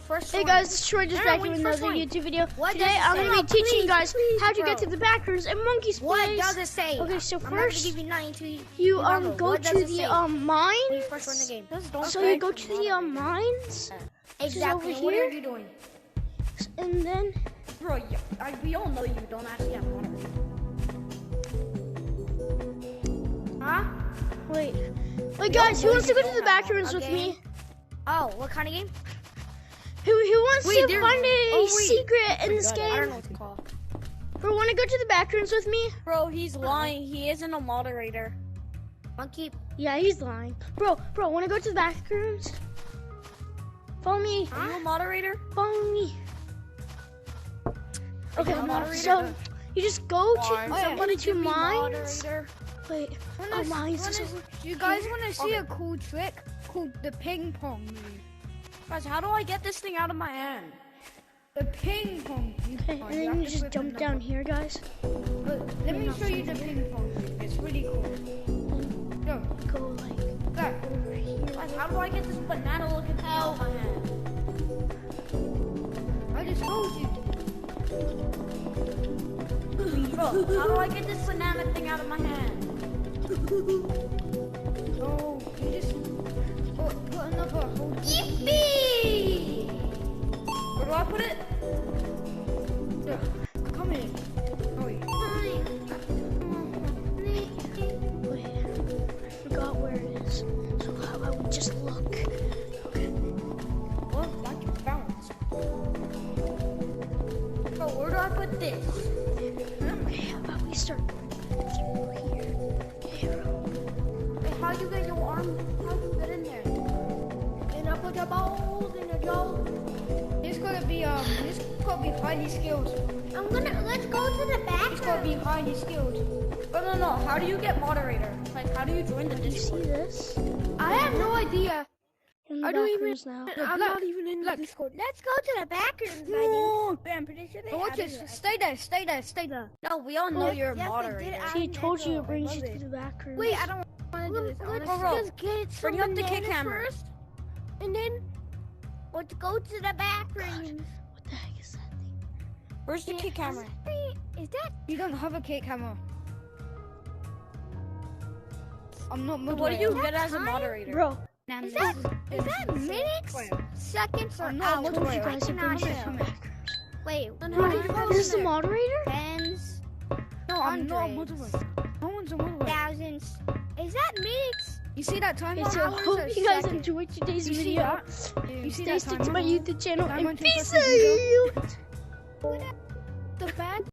First Hey one. guys, it's Troy just No, back wait, with first another one. YouTube video. What Today does it I'm say? going to be teaching you guys Please, how to bro. get to the backrooms and Monkey's Place. What does it say? Okay, so I'm not gonna first give you 9 you Remember, go what to does it the say? mines. When you first run the game. So you go to the mines, Exactly. over What here. are you doing? and then Bro, we all know you don't actually have moderators. Huh? wait guys, who wants to go to the backrooms with Okay. me? Oh, what kind of game? Who wants Wait, to there- find a oh, wait. secret in this I don't game? know what to call. Bro, want to go to the backrooms with me? Bro, he's lying. He isn't a moderator. Monkey. Yeah, he's lying. Bro, want to go to the backrooms? Follow me. Are you a moderator? Follow me. Okay, you a moderator? so you just go to Somebody to give me mines. moderator. Wait, oh, mines. You guys want to see a cool trick called the ping pong move? Guys, how do I get this thing out of my hand? The ping pong. Okay, and then you just jump down here, guys. Let me show you the ping pong move. It's really cool. Go, Go like go. over here. Guys, how do I get this banana looking thing out of my hand? I just told you. Bro, how do I get this banana thing out of my hand? Oh, you just put another hold. Yippee! Where do I put it? Come in. Oh, Wait, I forgot where it is. So how about we just look? Okay. Well, I can bounce. Bro, where do I put this? Okay, how about we start through here? Okay, bro. Wait, how you get your arm? How you get in there? And I put the balls in the goal. It's gotta be highly skilled. Let's go to the It's gotta bathroom. be highly skilled. Oh, no. How do you get moderator? Like, how do you join the You see Discord? this? I have no idea. In the I don't even- backrooms now. I'm not even in the Discord. Let's go to the bathroom. No. I'm pretty sure they Watch have it. it. Stay there. Stay there. Stay there. No, we all know you're a Yes, they moderator. did. See, I told you it brings love you to it. the backrooms. Wait, I don't want to do this. Let's Bro, just get some bring up the kick bananas hammer. first, and then let's go to the bathroom. What the heck is that thing? Where's the kick hammer? Is that? You don't have a cake hammer. I'm not What do moderator. you get as a moderator? Bro, Is that minutes, seconds, or I'm not I hours? told you moderator. guys it Cannot brings you to tell. the backrooms. Wait, This is the moderator? tens, No, I'm not a hundreds, moderator. No one's a moderator. thousands. Is that minutes? You see that timer? Okay, so Hours hope or you guys seconds? enjoyed today's You see video. that? You see Stay that stick to my timer? YouTube channel Timer and to peace press the video. out! The back.